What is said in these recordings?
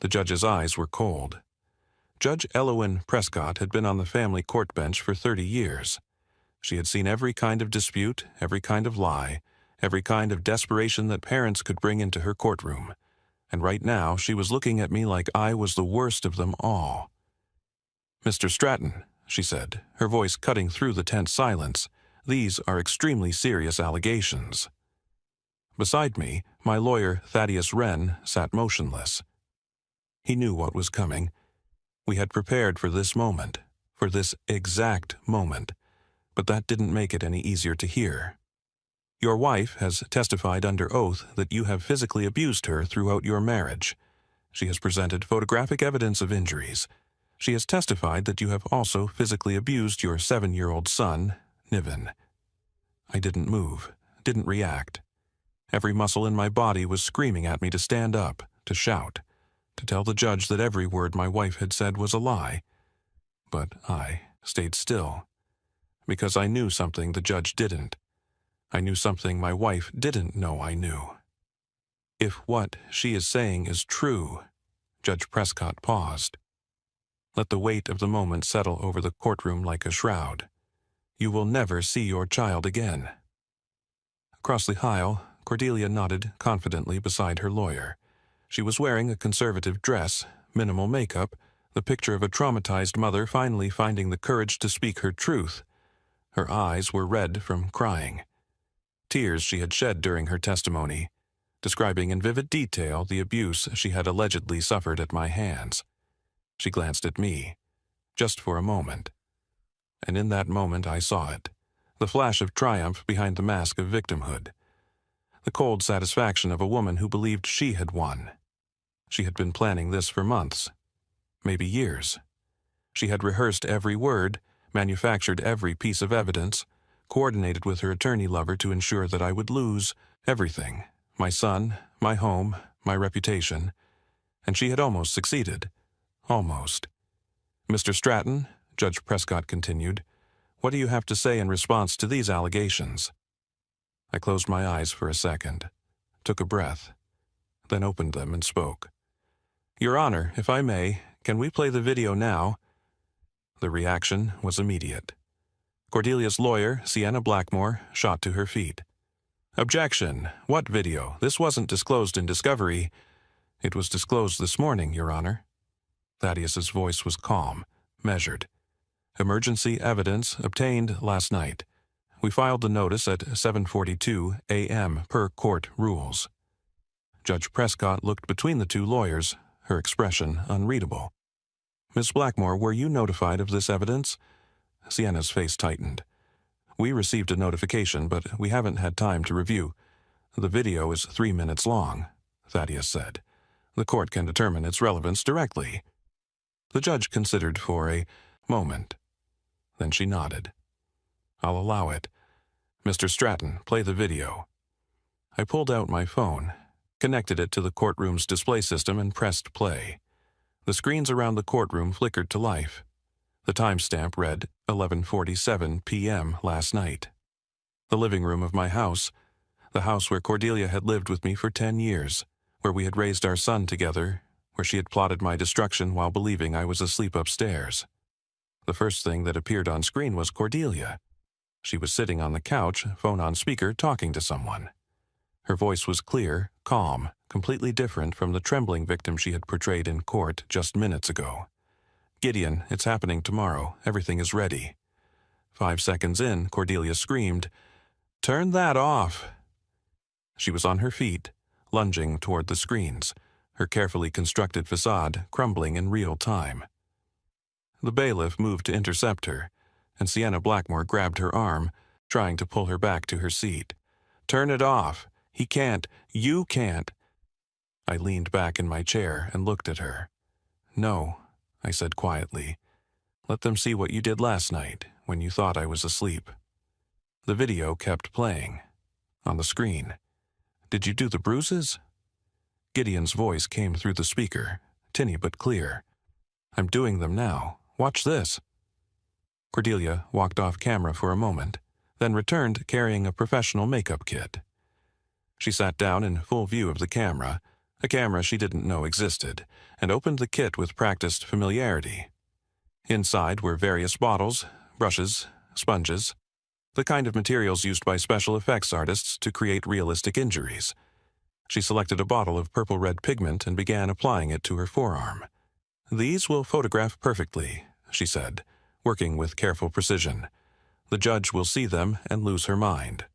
The judge's eyes were cold. Judge Elowen Prescott had been on the family court bench for 30 years. She had seen every kind of dispute, every kind of lie, every kind of desperation that parents could bring into her courtroom. And right now she was looking at me like I was the worst of them all. "Mr. Stratton," she said, her voice cutting through the tense silence, "these are extremely serious allegations." Beside me, my lawyer, Thaddeus Wren, sat motionless. He knew what was coming. We had prepared for this moment, for this exact moment, but that didn't make it any easier to hear. "Your wife has testified under oath that you have physically abused her throughout your marriage. She has presented photographic evidence of injuries. She has testified that you have also physically abused your 7-year-old son, Niven." I didn't move, didn't react. Every muscle in my body was screaming at me to stand up, to shout, to tell the judge that every word my wife had said was a lie. But I stayed still, because I knew something the judge didn't. I knew something my wife didn't know I knew. "If what she is saying is true," Judge Prescott paused. "Let the weight of the moment settle over the courtroom like a shroud. You will never see your child again." Across the aisle, Cordelia nodded confidently beside her lawyer. She was wearing a conservative dress, minimal makeup, the picture of a traumatized mother finally finding the courage to speak her truth. Her eyes were red from crying. Tears she had shed during her testimony, describing in vivid detail the abuse she had allegedly suffered at my hands. She glanced at me, just for a moment. And in that moment I saw it, the flash of triumph behind the mask of victimhood. The cold satisfaction of a woman who believed she had won. She had been planning this for months, maybe years. She had rehearsed every word, manufactured every piece of evidence, coordinated with her attorney lover to ensure that I would lose everything, my son, my home, my reputation. And she had almost succeeded. Almost. "Mr. Stratton," Judge Prescott continued, "what do you have to say in response to these allegations?" I closed my eyes for a second, took a breath, then opened them and spoke. "Your Honor, if I may, can we play the video now?" The reaction was immediate. Cordelia's lawyer, Sienna Blackmore, shot to her feet. "Objection! What video? This wasn't disclosed in discovery." "It was disclosed this morning, Your Honor." Thaddeus's voice was calm, measured. "Emergency evidence obtained last night. We filed the notice at 7:42 a.m. per court rules." Judge Prescott looked between the two lawyers, her expression unreadable. "Miss Blackmore, were you notified of this evidence?" Sienna's face tightened. "We received a notification, but we haven't had time to review. The video is 3 minutes long," Thaddeus said. "The court can determine its relevance directly." The judge considered for a moment. Then she nodded. "I'll allow it. Mr. Stratton, play the video." I pulled out my phone, connected it to the courtroom's display system, and pressed play. The screens around the courtroom flickered to life. The timestamp read 11:47 p.m. last night. The living room of my house, the house where Cordelia had lived with me for 10 years, where we had raised our son together, where she had plotted my destruction while believing I was asleep upstairs. The first thing that appeared on screen was Cordelia. She was sitting on the couch, phone on speaker, talking to someone. Her voice was clear, calm, completely different from the trembling victim she had portrayed in court just minutes ago. "Gideon, it's happening tomorrow. Everything is ready." 5 seconds in, Cordelia screamed, "Turn that off!" She was on her feet, lunging toward the screens, her carefully constructed facade crumbling in real time. The bailiff moved to intercept her, and Sienna Blackmore grabbed her arm, trying to pull her back to her seat. "Turn it off! He can't! You can't!" I leaned back in my chair and looked at her. "No," I said quietly. "Let them see what you did last night, when you thought I was asleep." The video kept playing. On the screen. "Did you do the bruises?" Gideon's voice came through the speaker, tinny but clear. "I'm doing them now. Watch this." Cordelia walked off camera for a moment, then returned carrying a professional makeup kit. She sat down in full view of the camera, a camera she didn't know existed, and opened the kit with practiced familiarity. Inside were various bottles, brushes, sponges, the kind of materials used by special effects artists to create realistic injuries. She selected a bottle of purple-red pigment and began applying it to her forearm. "These will photograph perfectly," she said, working with careful precision. "The judge will see them and lose her mind."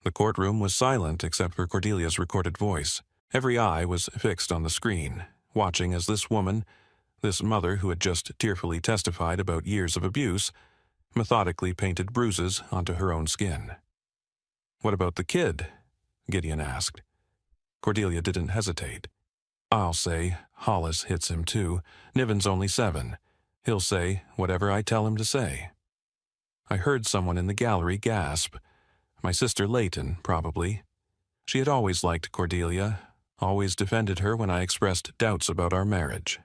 The courtroom was silent except for Cordelia's recorded voice. Every eye was fixed on the screen, watching as this woman, this mother who had just tearfully testified about years of abuse, methodically painted bruises onto her own skin. "What about the kid?" Gideon asked. Cordelia didn't hesitate. "I'll say Hollis hits him too. Niven's only 7. He'll say whatever I tell him to say." I heard someone in the gallery gasp. My sister Layton, probably. She had always liked Cordelia, always defended her when I expressed doubts about our marriage.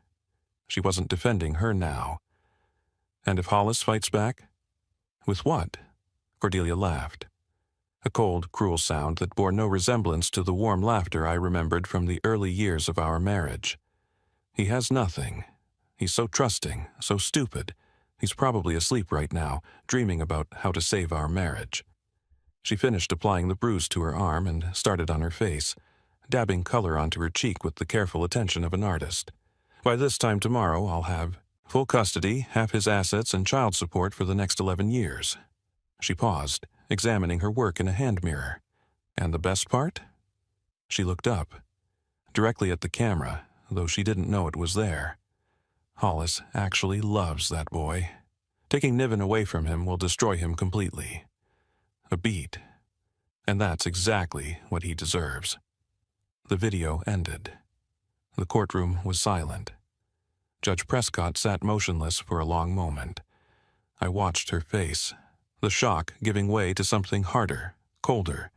She wasn't defending her now. "And if Hollis fights back?" "With what?" Cordelia laughed. A cold, cruel sound that bore no resemblance to the warm laughter I remembered from the early years of our marriage. "He has nothing. He's so trusting, so stupid. He's probably asleep right now, dreaming about how to save our marriage." She finished applying the bruise to her arm and started on her face, dabbing color onto her cheek with the careful attention of an artist. "By this time tomorrow, I'll have full custody, half his assets, and child support for the next 11 years. She paused, examining her work in a hand mirror. "And the best part?" She looked up, directly at the camera, though she didn't know it was there. "Hollis actually loves that boy. Taking Niven away from him will destroy him completely. A beat. And that's exactly what he deserves." The video ended. The courtroom was silent. Judge Prescott sat motionless for a long moment. I watched her face, the shock giving way to something harder, colder.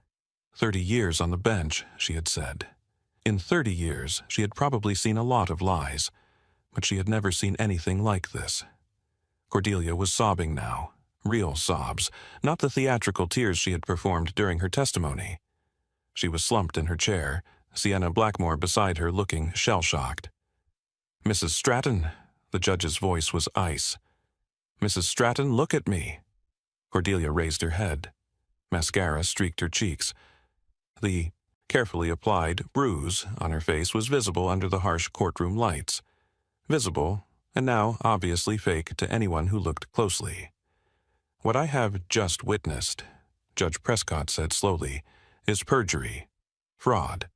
30 years on the bench, she had said. In 30 years, she had probably seen a lot of lies, but she had never seen anything like this. Cordelia was sobbing now, real sobs, not the theatrical tears she had performed during her testimony. She was slumped in her chair, Sienna Blackmore beside her looking shell-shocked. "Mrs. Stratton," the judge's voice was ice. "Mrs. Stratton, look at me." Cordelia raised her head. Mascara streaked her cheeks. The carefully applied bruise on her face was visible under the harsh courtroom lights. Visible, and now obviously fake to anyone who looked closely. "What I have just witnessed," Judge Prescott said slowly, "is perjury, fraud,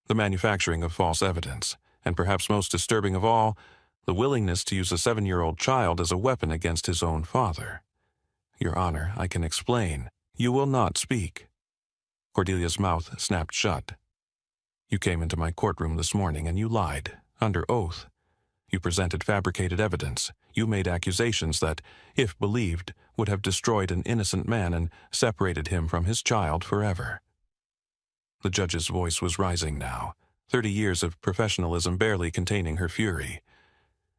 the manufacturing of false evidence, and perhaps most disturbing of all, the willingness to use a 7-year-old child as a weapon against his own father. Your Honor, I can explain. You will not speak." Cordelia's mouth snapped shut. "You came into my courtroom this morning and you lied, under oath. You presented fabricated evidence. You made accusations that, if believed, would have destroyed an innocent man and separated him from his child forever." The judge's voice was rising now, 30 years of professionalism barely containing her fury.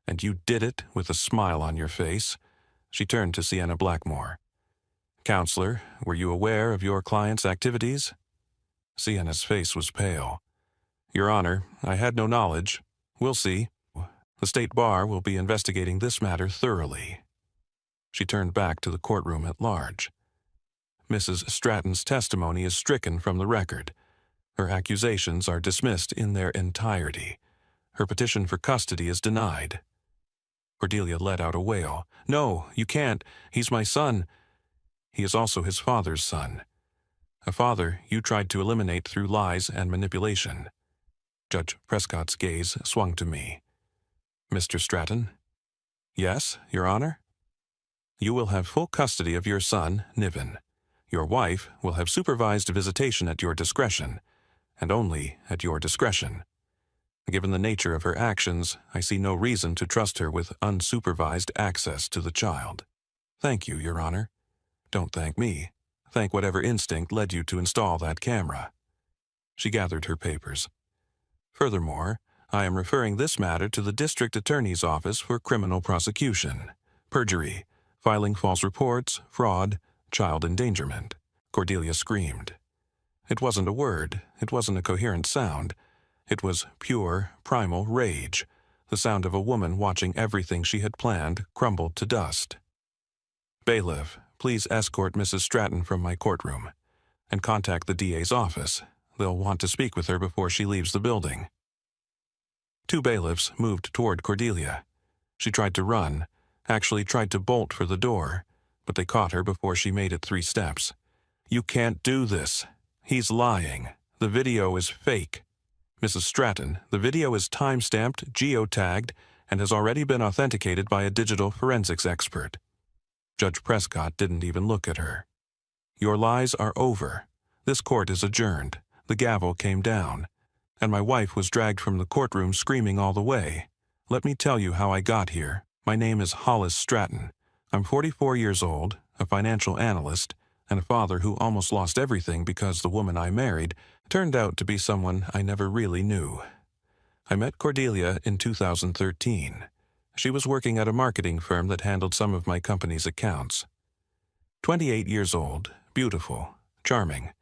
"And you did it with a smile on your face." She turned to Sienna Blackmore. "Counselor, were you aware of your client's activities?" Sienna's face was pale. "Your Honor, I had no knowledge. We'll see. The State Bar will be investigating this matter thoroughly." She turned back to the courtroom at large. "Mrs. Stratton's testimony is stricken from the record. Her accusations are dismissed in their entirety. Her petition for custody is denied." Cordelia let out a wail. "No, you can't. He's my son. He is also his father's son. A father you tried to eliminate through lies and manipulation." Judge Prescott's gaze swung to me. "Mr. Stratton?" "Yes, Your Honor?" "You will have full custody of your son, Niven. Your wife will have supervised visitation at your discretion, and only at your discretion. Given the nature of her actions, I see no reason to trust her with unsupervised access to the child." "Thank you, Your Honor." "Don't thank me. Thank whatever instinct led you to install that camera." She gathered her papers. "Furthermore, I am referring this matter to the District Attorney's Office for criminal prosecution. Perjury, filing false reports, fraud, child endangerment." Cordelia screamed. It wasn't a word. It wasn't a coherent sound. It was pure, primal rage, the sound of a woman watching everything she had planned crumble to dust. "Bailiff, please escort Mrs. Stratton from my courtroom, and contact the DA's office. They'll want to speak with her before she leaves the building." Two bailiffs moved toward Cordelia. She tried to run, actually tried to bolt for the door, but they caught her before she made it 3 steps. "You can't do this. He's lying. The video is fake. Mrs. Stratton, the video is time-stamped, geotagged, and has already been authenticated by a digital forensics expert." Judge Prescott didn't even look at her. "Your lies are over. This court is adjourned." The gavel came down, and my wife was dragged from the courtroom screaming all the way. "Let me tell you how I got here. My name is Hollis Stratton. I'm 44 years old, a financial analyst, and a father who almost lost everything because the woman I married turned out to be someone I never really knew. I met Cordelia in 2013. She was working at a marketing firm that handled some of my company's accounts. 28 years old, beautiful, charming,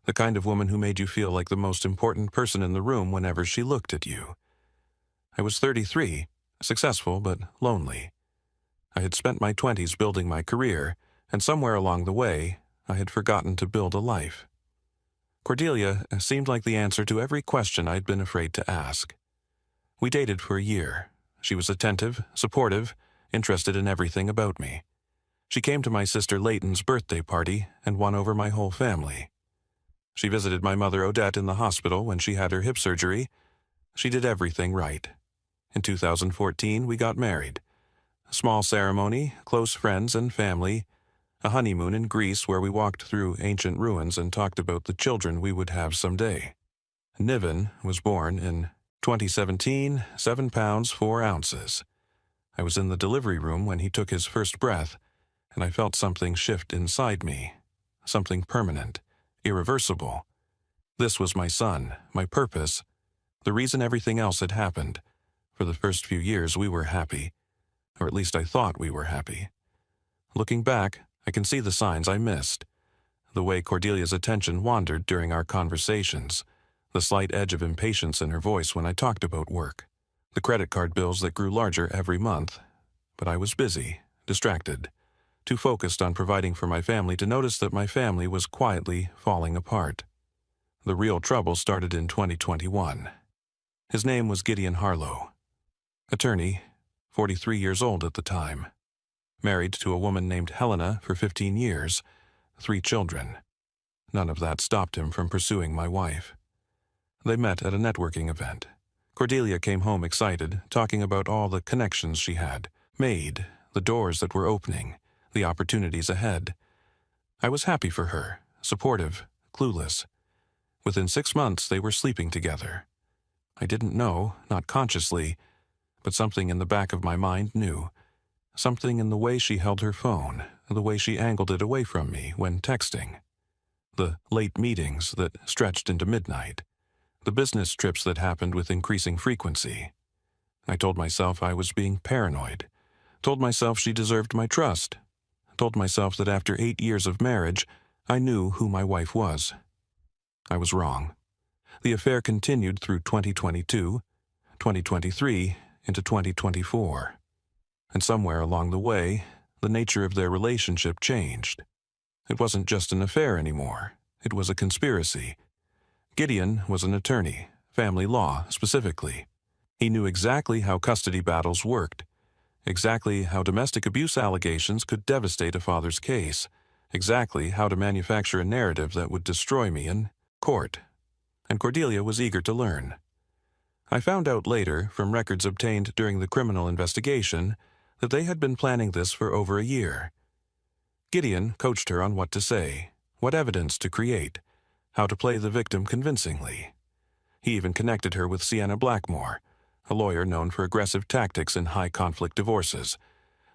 the kind of woman who made you feel like the most important person in the room whenever she looked at you. I was 33, successful but lonely. I had spent my 20s building my career, and somewhere along the way, I had forgotten to build a life. Cordelia seemed like the answer to every question I'd been afraid to ask. We dated for a year. She was attentive, supportive, interested in everything about me. She came to my sister Layton's birthday party and won over my whole family. She visited my mother Odette in the hospital when she had her hip surgery. She did everything right. In 2014, we got married. A small ceremony, close friends and family, a honeymoon in Greece where we walked through ancient ruins and talked about the children we would have someday. Niven was born in 2017, 7 pounds 4 ounces. I was in the delivery room when he took his first breath, and I felt something shift inside me, something permanent, irreversible. This was my son, my purpose, the reason everything else had happened. For the first few years we were happy, or at least I thought we were happy. Looking back, I can see the signs I missed. The way Cordelia's attention wandered during our conversations, the slight edge of impatience in her voice when I talked about work, the credit card bills that grew larger every month. But I was busy, distracted, too focused on providing for my family to notice that my family was quietly falling apart. The real trouble started in 2021. His name was Gideon Harlow. Attorney, 43 years old at the time. Married to a woman named Helena for 15 years, 3 children. None of that stopped him from pursuing my wife. They met at a networking event. Cordelia came home excited, talking about all the connections she had made, the doors that were opening, the opportunities ahead. I was happy for her, supportive, clueless. Within 6 months, they were sleeping together. I didn't know, not consciously, but something in the back of my mind knew. Something in the way she held her phone, the way she angled it away from me when texting. The late meetings that stretched into midnight. The business trips that happened with increasing frequency. I told myself I was being paranoid. Told myself she deserved my trust. Told myself that after 8 years of marriage, I knew who my wife was. I was wrong. The affair continued through 2022, 2023, into 2024. And somewhere along the way, the nature of their relationship changed. It wasn't just an affair anymore. It was a conspiracy. Gideon was an attorney, family law specifically. He knew exactly how custody battles worked, exactly how domestic abuse allegations could devastate a father's case, exactly how to manufacture a narrative that would destroy me in court. And Cordelia was eager to learn. I found out later, from records obtained during the criminal investigation, that they had been planning this for over a year. Gideon coached her on what to say, what evidence to create, how to play the victim convincingly. He even connected her with Sienna Blackmore, a lawyer known for aggressive tactics in high-conflict divorces.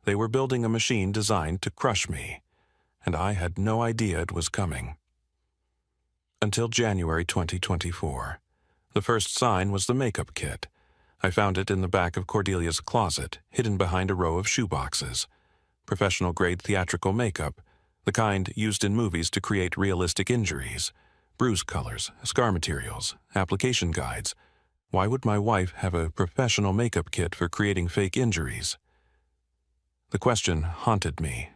They were building a machine designed to crush me, and I had no idea it was coming. Until January 2024. The first sign was the makeup kit. I found it in the back of Cordelia's closet, hidden behind a row of shoeboxes. Professional-grade theatrical makeup, the kind used in movies to create realistic injuries, bruise colors, scar materials, application guides, Why would my wife have a professional makeup kit for creating fake injuries? The question haunted me.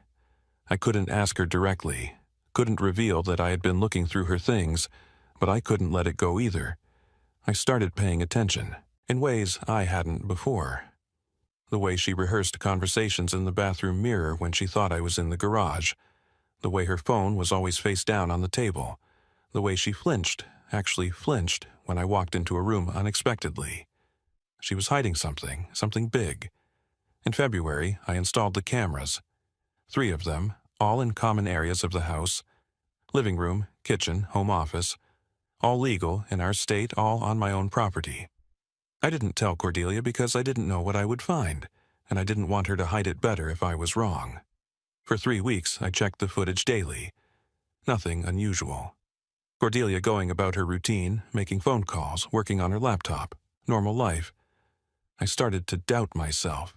I couldn't ask her directly, couldn't reveal that I had been looking through her things, but I couldn't let it go either. I started paying attention, in ways I hadn't before. The way she rehearsed conversations in the bathroom mirror when she thought I was in the garage. The way her phone was always face down on the table. The way she actually flinched, when I walked into a room unexpectedly. She was hiding something big. In February, I installed the cameras. 3 of them, all in common areas of the house. Living room, kitchen, home office. All legal in our state, all on my own property. I didn't tell Cordelia because I didn't know what I would find, and I didn't want her to hide it better if I was wrong. For 3 weeks, I checked the footage daily. Nothing unusual. Cordelia going about her routine, making phone calls, working on her laptop. Normal life. I started to doubt myself.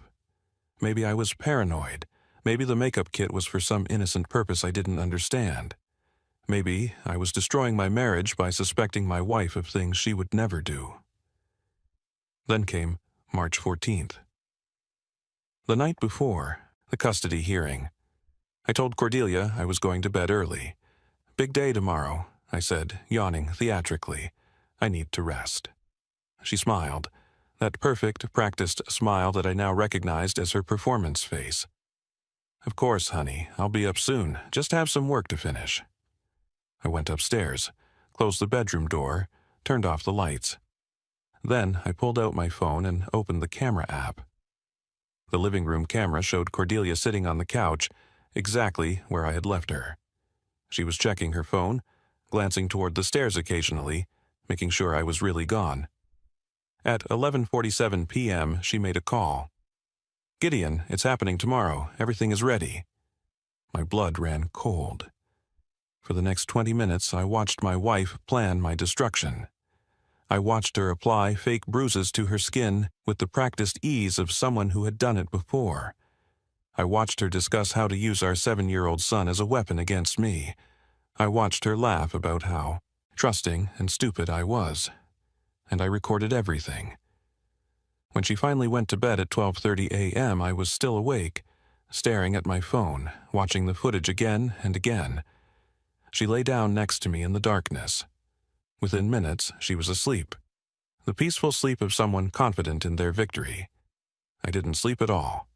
Maybe I was paranoid. Maybe the makeup kit was for some innocent purpose I didn't understand. Maybe I was destroying my marriage by suspecting my wife of things she would never do. Then came March 14th. The night before, the custody hearing. I told Cordelia I was going to bed early. Big day tomorrow, I said, yawning theatrically. I need to rest. She smiled, that perfect, practiced smile that I now recognized as her performance face. Of course, honey, I'll be up soon. Just have some work to finish. I went upstairs, closed the bedroom door, turned off the lights. Then I pulled out my phone and opened the camera app. The living room camera showed Cordelia sitting on the couch, exactly where I had left her. She was checking her phone, glancing toward the stairs occasionally, making sure I was really gone. At 11:47 p.m., she made a call. "Gideon, it's happening tomorrow. Everything is ready." My blood ran cold. For the next 20 minutes, I watched my wife plan my destruction. I watched her apply fake bruises to her skin with the practiced ease of someone who had done it before. I watched her discuss how to use our 7-year-old son as a weapon against me. I watched her laugh about how trusting and stupid I was. And I recorded everything. When she finally went to bed at 12:30 a.m., I was still awake, staring at my phone, watching the footage again and again. She lay down next to me in the darkness. Within minutes, she was asleep. The peaceful sleep of someone confident in their victory. I didn't sleep at all.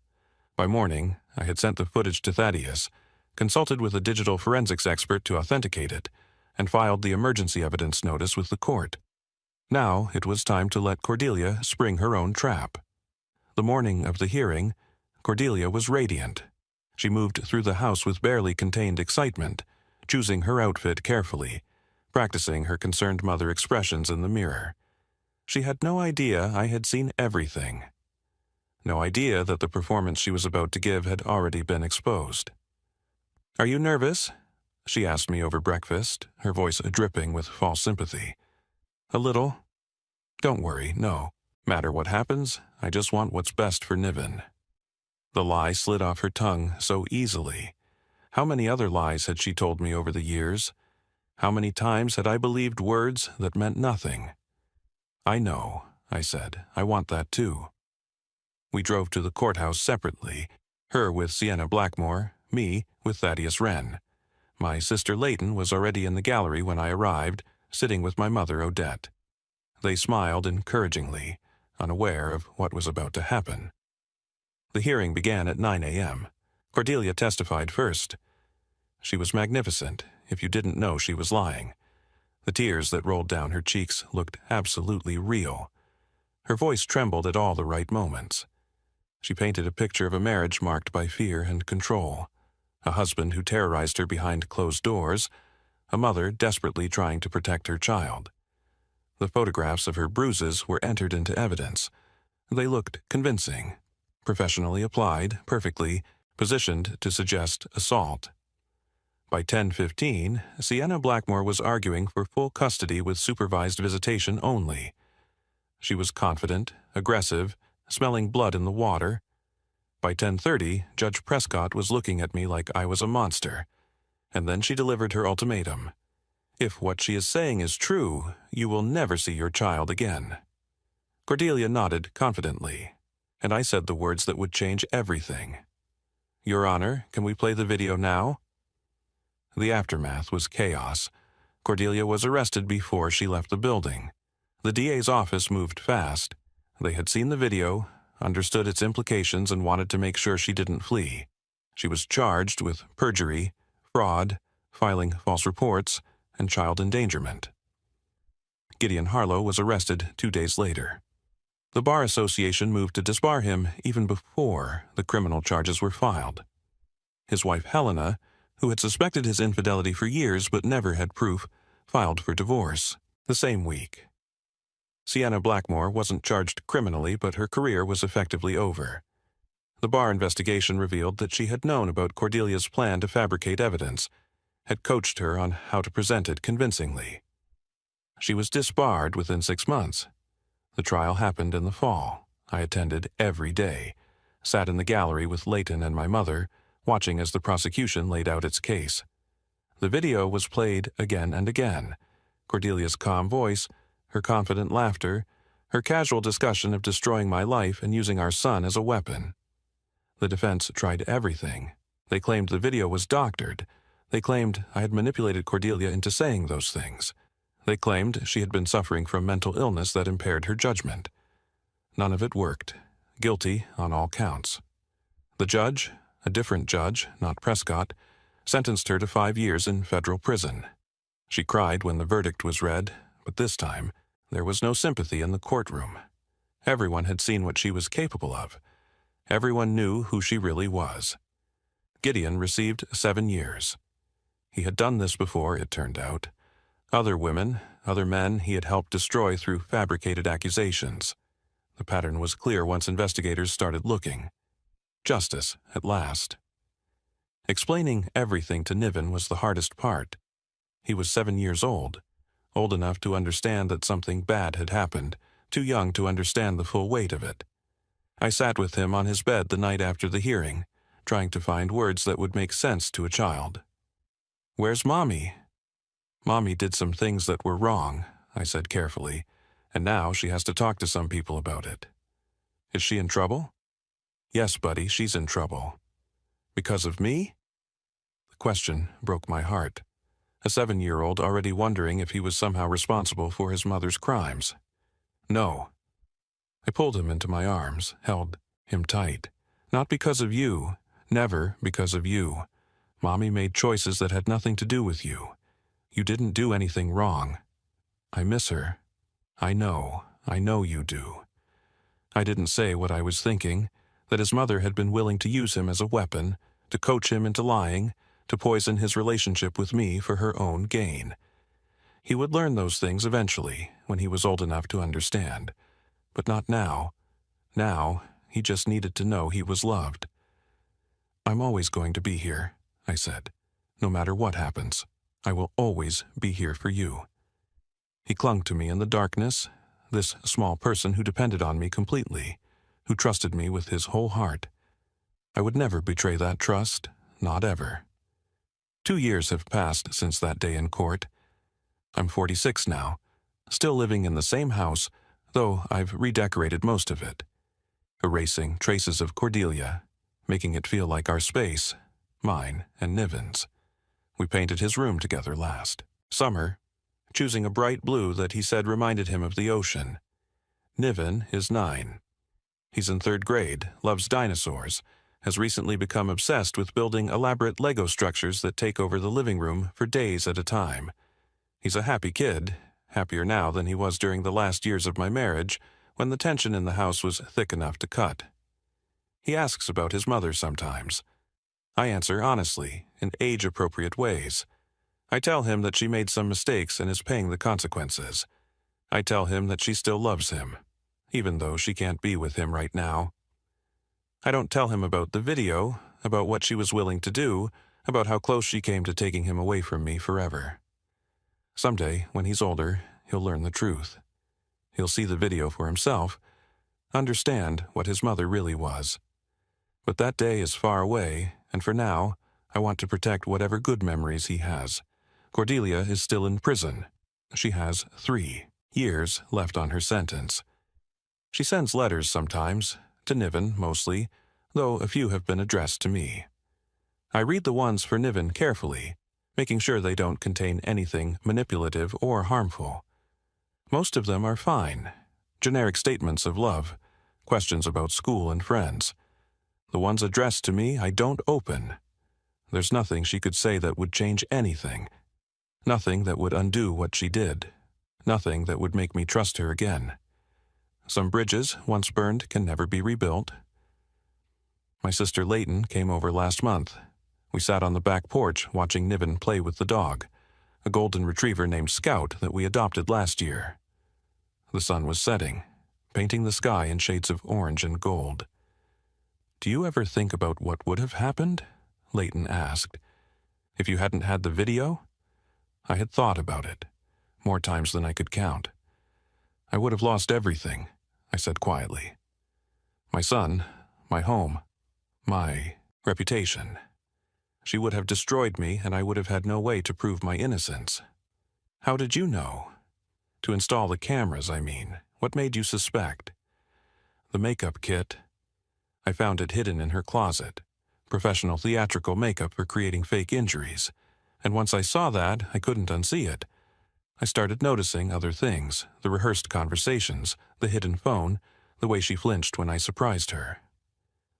By morning, I had sent the footage to Thaddeus, consulted with a digital forensics expert to authenticate it, and filed the emergency evidence notice with the court. Now it was time to let Cordelia spring her own trap. The morning of the hearing, Cordelia was radiant. She moved through the house with barely contained excitement, choosing her outfit carefully, practicing her concerned mother expressions in the mirror. She had no idea I had seen everything. No idea that the performance she was about to give had already been exposed. "Are you nervous?" she asked me over breakfast, her voice dripping with false sympathy. "A little." "Don't worry, no. Matter what happens, I just want what's best for Niven." The lie slid off her tongue so easily. How many other lies had she told me over the years? How many times had I believed words that meant nothing? "I know," I said. "I want that too." We drove to the courthouse separately, her with Sienna Blackmore, me with Thaddeus Wren. My sister Leighton was already in the gallery when I arrived, sitting with my mother Odette. They smiled encouragingly, unaware of what was about to happen. The hearing began at 9 a.m. Cordelia testified first. She was magnificent, if you didn't know she was lying. The tears that rolled down her cheeks looked absolutely real. Her voice trembled at all the right moments. She painted a picture of a marriage marked by fear and control, a husband who terrorized her behind closed doors, a mother desperately trying to protect her child. The photographs of her bruises were entered into evidence. They looked convincing, professionally applied, perfectly positioned to suggest assault. By 10:15, Sienna Blackmore was arguing for full custody with supervised visitation only. She was confident, aggressive, smelling blood in the water. By 10:30, Judge Prescott was looking at me like I was a monster. And then she delivered her ultimatum. "If what she is saying is true, you will never see your child again." Cordelia nodded confidently, and I said the words that would change everything. "Your Honor, can we play the video now?" The aftermath was chaos. Cordelia was arrested before she left the building. The DA's office moved fast. They had seen the video, understood its implications, and wanted to make sure she didn't flee. She was charged with perjury, fraud, filing false reports, and child endangerment. Gideon Harlow was arrested 2 days later. The Bar Association moved to disbar him even before the criminal charges were filed. His wife Helena, who had suspected his infidelity for years but never had proof, filed for divorce the same week. Sienna Blackmore wasn't charged criminally, but her career was effectively over. The bar investigation revealed that she had known about Cordelia's plan to fabricate evidence, had coached her on how to present it convincingly. She was disbarred within 6 months. The trial happened in the fall. I attended every day, sat in the gallery with Leighton and my mother, watching as the prosecution laid out its case. The video was played again and again. Cordelia's calm voice, her confident laughter, her casual discussion of destroying my life and using our son as a weapon. The defense tried everything. They claimed the video was doctored. They claimed I had manipulated Cordelia into saying those things. They claimed she had been suffering from mental illness that impaired her judgment. None of it worked. Guilty on all counts. The judge, a different judge, not Prescott, sentenced her to 5 years in federal prison. She cried when the verdict was read, but this time there was no sympathy in the courtroom. Everyone had seen what she was capable of. Everyone knew who she really was. Gideon received 7 years. He had done this before, it turned out. Other women, other men he had helped destroy through fabricated accusations. The pattern was clear once investigators started looking. Justice, at last. Explaining everything to Niven was the hardest part. He was 7 years old enough to understand that something bad had happened, too young to understand the full weight of it. I sat with him on his bed the night after the hearing, trying to find words that would make sense to a child. "Where's Mommy?" "Mommy did some things that were wrong," I said carefully, "and now she has to talk to some people about it." "Is she in trouble?" "Yes, buddy, she's in trouble." "Because of me?" The question broke my heart. A 7-year-old already wondering if he was somehow responsible for his mother's crimes. "No." I pulled him into my arms, held him tight. "Not because of you. Never because of you. Mommy made choices that had nothing to do with you. You didn't do anything wrong. I miss her. I know you do." I didn't say what I was thinking, that his mother had been willing to use him as a weapon, to coach him into lying, to poison his relationship with me for her own gain. He would learn those things eventually, when he was old enough to understand. But not now. Now, he just needed to know he was loved. "I'm always going to be here," I said. "No matter what happens, I will always be here for you." He clung to me in the darkness, this small person who depended on me completely, who trusted me with his whole heart. I would never betray that trust, not ever. 2 years have passed since that day in court. I'm 46 now, still living in the same house, though I've redecorated most of it, erasing traces of Cordelia, making it feel like our space, mine and Niven's. We painted his room together last summer, choosing a bright blue that he said reminded him of the ocean. Niven is 9. He's in 3rd grade, loves dinosaurs, has recently become obsessed with building elaborate Lego structures that take over the living room for days at a time. He's a happy kid, happier now than he was during the last years of my marriage, when the tension in the house was thick enough to cut. He asks about his mother sometimes. I answer honestly, in age-appropriate ways. I tell him that she made some mistakes and is paying the consequences. I tell him that she still loves him, even though she can't be with him right now. I don't tell him about the video, about what she was willing to do, about how close she came to taking him away from me forever. Someday, when he's older, he'll learn the truth. He'll see the video for himself, understand what his mother really was. But that day is far away, and for now, I want to protect whatever good memories he has. Cordelia is still in prison. She has 3 years left on her sentence. She sends letters sometimes, to Niven mostly, though a few have been addressed to me. I read the ones for Niven carefully, making sure they don't contain anything manipulative or harmful. Most of them are fine, generic statements of love, questions about school and friends. The ones addressed to me I don't open. There's nothing she could say that would change anything. Nothing that would undo what she did. Nothing that would make me trust her again. Some bridges, once burned, can never be rebuilt. My sister Leighton came over last month. We sat on the back porch watching Niven play with the dog, a golden retriever named Scout that we adopted last year. The sun was setting, painting the sky in shades of orange and gold. "Do you ever think about what would have happened?" Leighton asked. "If you hadn't had the video?" I had thought about it, more times than I could count. "I would have lost everything," I said quietly. "My son, my home, my reputation. She would have destroyed me, and I would have had no way to prove my innocence." "How did you know?" "To install the cameras, I mean. What made you suspect?" "The makeup kit. I found it hidden in her closet. Professional theatrical makeup for creating fake injuries. And once I saw that, I couldn't unsee it. I started noticing other things, the rehearsed conversations, the hidden phone, the way she flinched when I surprised her."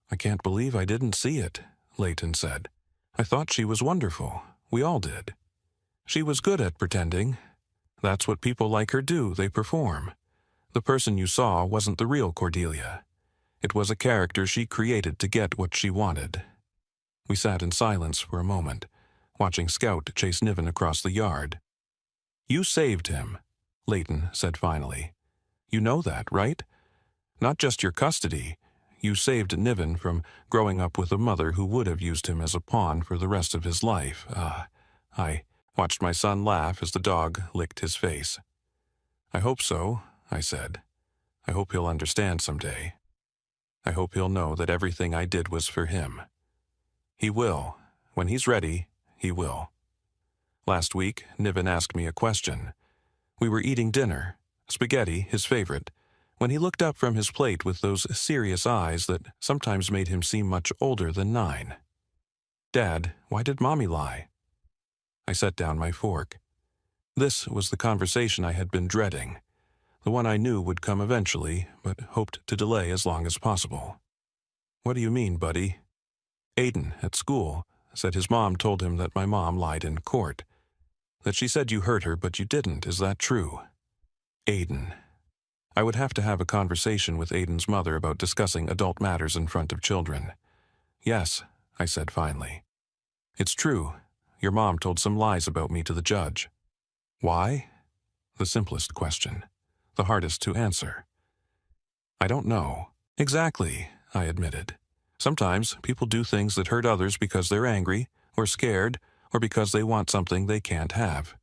"I can't believe I didn't see it," Leighton said. "I thought she was wonderful. We all did. She was good at pretending. That's what people like her do, they perform. The person you saw wasn't the real Cordelia. It was a character she created to get what she wanted." We sat in silence for a moment, watching Scout chase Niven across the yard. "You saved him," Leighton said finally. "You know that, right? Not just your custody. You saved Niven from growing up with a mother who would have used him as a pawn for the rest of his life." I watched my son laugh as the dog licked his face. "I hope so," I said. "I hope he'll understand someday. I hope he'll know that everything I did was for him. He will. When he's ready, he will." Last week, Niven asked me a question. We were eating dinner, spaghetti, his favorite, when he looked up from his plate with those serious eyes that sometimes made him seem much older than 9. "Dad, why did Mommy lie?" I set down my fork. This was the conversation I had been dreading, the one I knew would come eventually, but hoped to delay as long as possible. "What do you mean, buddy?" "Aiden, at school, said his mom told him that my mom lied in court. That she said you hurt her, but you didn't. Is that true?" Aiden. I would have to have a conversation with Aiden's mother about discussing adult matters in front of children. "Yes," I said finally. "It's true. Your mom told some lies about me to the judge." "Why?" The simplest question. The hardest to answer. "I don't know." "Exactly," I admitted. "Sometimes people do things that hurt others because they're angry, or scared, or because they want something they can't have.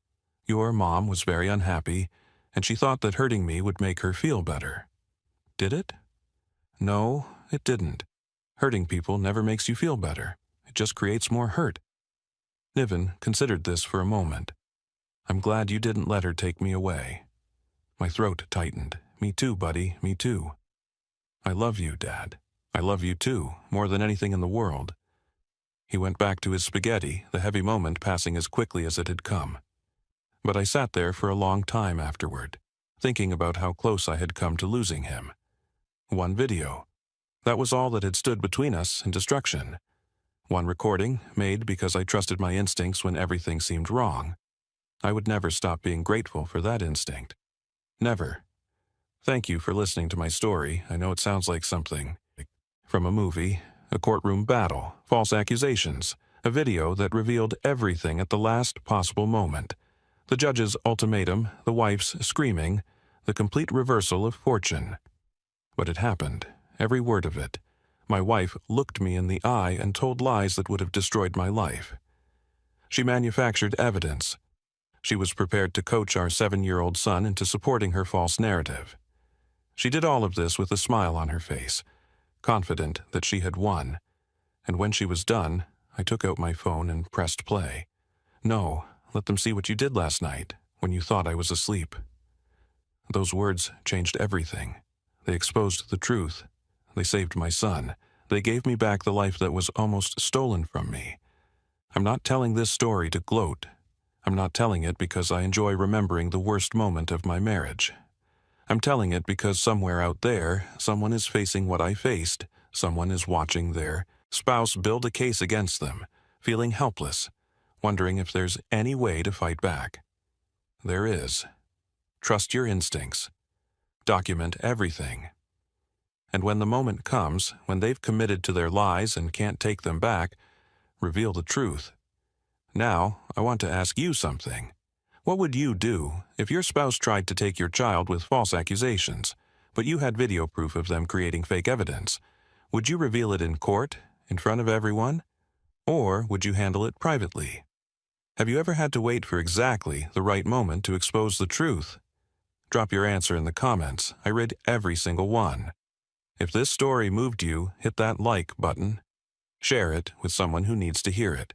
Your mom was very unhappy, and she thought that hurting me would make her feel better. Did it?" "No, it didn't. Hurting people never makes you feel better. It just creates more hurt." Niven considered this for a moment. "I'm glad you didn't let her take me away." My throat tightened. "Me too, buddy, me too." "I love you, Dad. I love you too, more than anything in the world." He went back to his spaghetti, the heavy moment passing as quickly as it had come. But I sat there for a long time afterward, thinking about how close I had come to losing him. One video. That was all that had stood between us and destruction. One recording, made because I trusted my instincts when everything seemed wrong. I would never stop being grateful for that instinct. Never. Thank you for listening to my story. I know it sounds like something from a movie, a courtroom battle, false accusations, a video that revealed everything at the last possible moment. The judge's ultimatum, the wife's screaming, the complete reversal of fortune. But it happened, every word of it. My wife looked me in the eye and told lies that would have destroyed my life. She manufactured evidence. She was prepared to coach our 7-year-old son into supporting her false narrative. She did all of this with a smile on her face, confident that she had won. And when she was done, I took out my phone and pressed play. "No, let them see what you did last night, when you thought I was asleep." Those words changed everything. They exposed the truth. They saved my son. They gave me back the life that was almost stolen from me. I'm not telling this story to gloat. I'm not telling it because I enjoy remembering the worst moment of my marriage. I'm telling it because somewhere out there, someone is facing what I faced. Someone is watching their spouse build a case against them, feeling helpless, wondering if there's any way to fight back. There is. Trust your instincts. Document everything. And when the moment comes, when they've committed to their lies and can't take them back, reveal the truth. Now, I want to ask you something. What would you do if your spouse tried to take your child with false accusations, but you had video proof of them creating fake evidence? Would you reveal it in court, in front of everyone? Or would you handle it privately? Have you ever had to wait for exactly the right moment to expose the truth? Drop your answer in the comments. I read every single one. If this story moved you, hit that like button. Share it with someone who needs to hear it,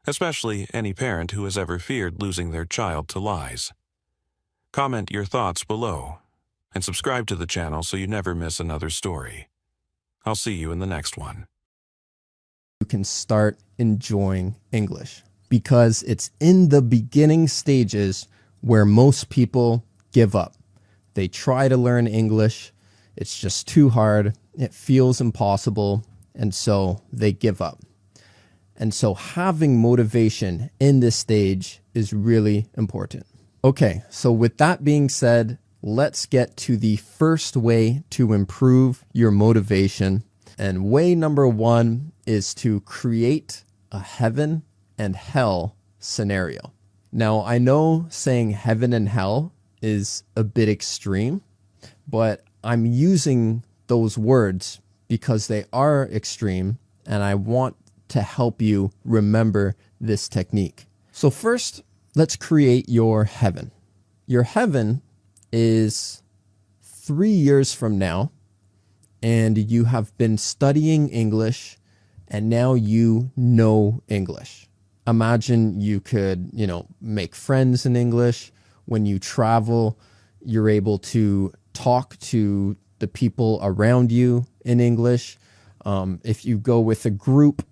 especially any parent who has ever feared losing their child to lies. Comment your thoughts below, and subscribe to the channel so you never miss another story. I'll see you in the next one. You can start enjoying English, because it's in the beginning stages where most people give up. They try to learn English. It's just too hard. It feels impossible. And so they give up. And so having motivation in this stage is really important. Okay, so with that being said, let's get to the first way to improve your motivation. And way number one is to create a heaven and hell scenario. Now, I know saying heaven and hell is a bit extreme, but I'm using those words because they are extreme, and I want to help you remember this technique. So first, let's create your heaven. Your heaven is 3 years from now, and you have been studying English, and now you know English. Imagine you could, make friends in English. When you travel, you're able to talk to the people around you in English. If you go with a group,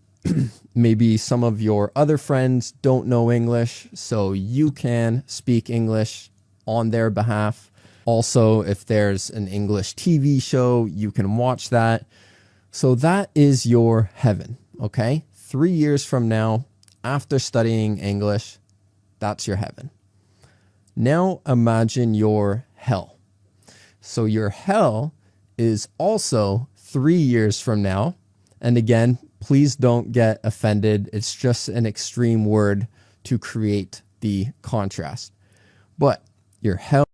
maybe some of your other friends don't know English, so you can speak English on their behalf. Also, if there's an English TV show, you can watch that. So that is your heaven, okay? 3 years from now, after studying English, that's your heaven. Now imagine your hell. So your hell is also 3 years from now. And again, please don't get offended. It's just an extreme word to create the contrast. But your hell